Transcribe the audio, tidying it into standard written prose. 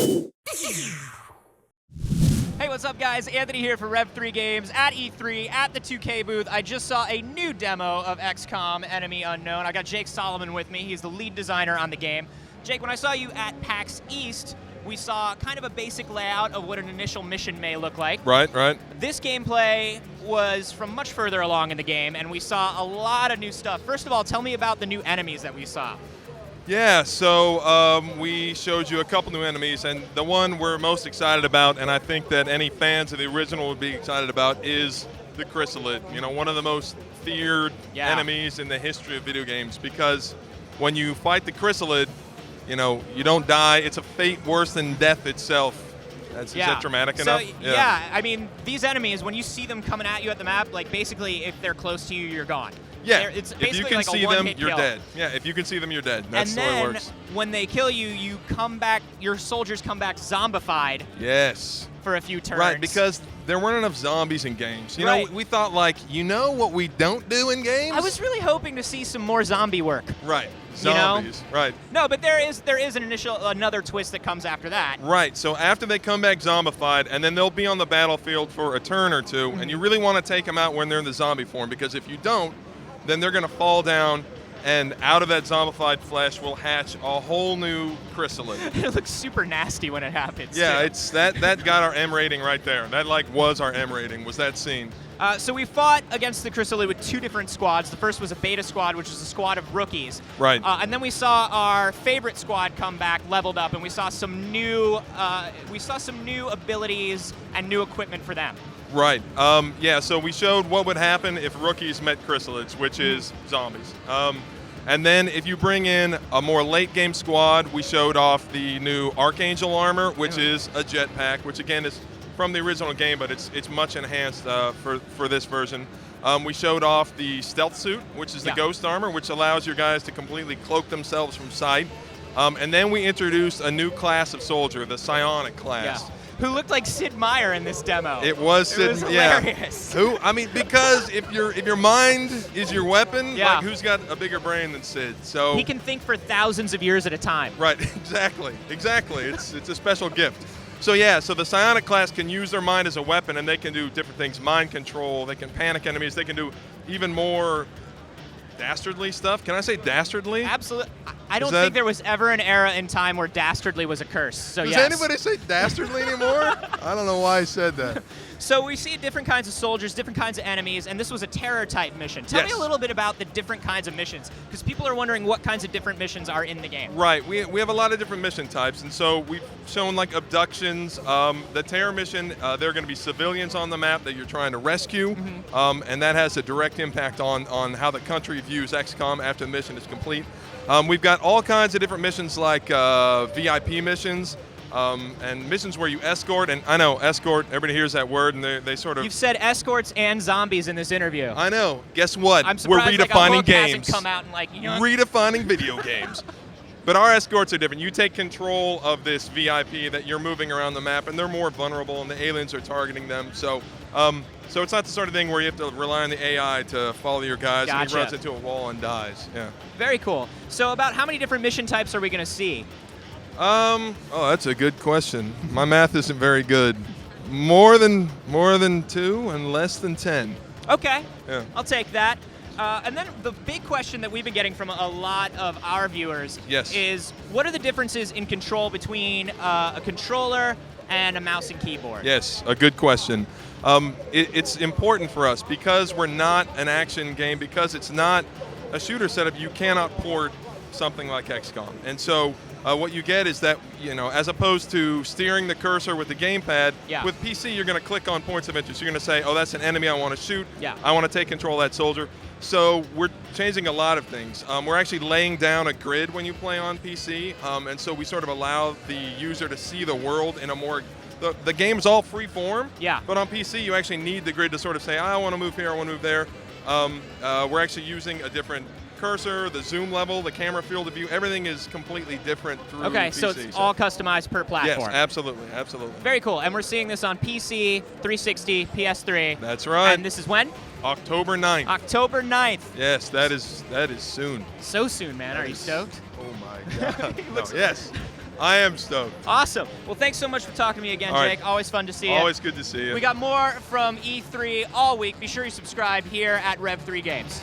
Hey, what's up, guys? Anthony here for Rev3 Games at E3 at the 2K booth. I just saw a new demo of XCom Enemy Unknown. I got Jake Solomon with me. He's the lead designer on the game. Jake, when I saw you at PAX East, we saw kind of a basic layout of what an initial mission may look like. Right, right. This gameplay was from much further along in the game, and we saw a lot of new stuff. First of all, tell me about the new enemies that we saw. Yeah, so we showed you a couple new enemies, and the one we're most excited about, and I think that any fans of the original would be excited about, is the Chryssalid. You know, one of the most feared enemies in the history of video games, because when you fight the Chryssalid, you know, you don't die. It's a fate worse than death itself. Is that dramatic enough? Yeah, I mean, these enemies, when you see them coming at you at the map, like basically if they're close to you, you're gone. Yeah, it's if basically you can like see a them, one-hit you're kill. dead. Yeah, if you can see them, you're dead. That's the way it works. And then when they kill you, you come back, your soldiers come back zombified. Yes. For a few turns. Right, because there weren't enough zombies in games. You Right. know, we thought, like, you know what we don't do in games? I was really hoping to see some more zombie work. Right. You know? Zombies, right. No, but there is another twist that comes after that. Right, so after they come back zombified, and then they'll be on the battlefield for a turn or two, and you really want to take them out when they're in the zombie form, because if you don't, then they're going to fall down, and out of that zombified flesh will hatch a whole new Chryssalid. It looks super nasty when it happens. Yeah, too. it's that got our M rating right there. That was our M rating, was that scene. So we fought against the Chryssalid with two different squads. The first was a beta squad, which was a squad of rookies. Right. And then we saw our favorite squad come back, leveled up, and we saw some new abilities and new equipment for them. Right. Yeah, so we showed what would happen if rookies met Chrysalids, which is zombies. And then if you bring in a more late game squad, we showed off the new Archangel armor, which is a jetpack, which again is from the original game, but it's much enhanced for this version. We showed off the stealth suit, which is the ghost armor, which allows your guys to completely cloak themselves from sight. And then we introduced a new class of soldier, the psionic class. Yeah. Who looked like Sid Meier in this demo. It was Sid. It was hilarious. Who? I mean, because if your mind is your weapon, Yeah. like who's got a bigger brain than Sid? So He can think for thousands of years at a time. right, exactly. It's a special gift. So yeah, so the psionic class can use their mind as a weapon, and they can do different things: mind control. They can panic enemies. They can do even more dastardly stuff. Can I say dastardly? Absolutely. I don't that- think there was ever an era in time where dastardly was a curse. So Does yes. anybody say dastardly anymore? I don't know why I said that. So we see different kinds of soldiers, different kinds of enemies, and this was a terror type mission. Tell me a little bit about the different kinds of missions, because people are wondering what kinds of different missions are in the game. Right, we have a lot of different mission types, and so we've shown like abductions. The terror mission, there are going to be civilians on the map that you're trying to rescue, and that has a direct impact on how the country views XCOM after the mission is complete. We've got all kinds of different missions like VIP missions, and missions where you escort, and I know, escort, everybody hears that word, and they sort of... You've said escorts and zombies in this interview. I know. Guess what? I'm We're surprised redefining like a games. hasn't come out and like, you know, Redefining video games. But our escorts are different. You take control of this VIP that you're moving around the map, and they're more vulnerable, and the aliens are targeting them. So so it's not the sort of thing where you have to rely on the AI to follow your guys, and he runs into a wall and dies. Yeah. Very cool. So about how many different mission types are we going to see? Oh, that's a good question. My math isn't very good. More than 2 and less than 10. Okay. Yeah. I'll take that. And then the big question that we've been getting from a lot of our viewers is, what are the differences in control between a controller and a mouse and keyboard? Yes, a good question. It's important for us because we're not an action game, because it's not a shooter setup. You cannot port something like XCOM. And so what you get is that, you know, as opposed to steering the cursor with the gamepad, with PC you're going to click on points of interest. You're going to say, oh, that's an enemy I want to shoot. I want to take control of that soldier. So we're changing a lot of things. We're actually laying down a grid when you play on PC, and so we sort of allow the user to see the world in a more... The game's all free form, but on PC you actually need the grid to sort of say, I want to move here, I want to move there. We're actually using a different cursor, the zoom level, the camera field of view, everything is completely different through PC. So it's all customized per platform. Yes, absolutely, absolutely. Very cool. And we're seeing this on PC, 360, PS3. That's right. And this is when? October 9th. October 9th. Yes, that is soon. So soon, man. Are you stoked? Oh my God. Yes. I am stoked. Awesome. Well, thanks so much for talking to me again, All right. Jake. Always fun to see you. Always good to see you. We got more from E3 all week. Be sure you subscribe here at Rev3 Games.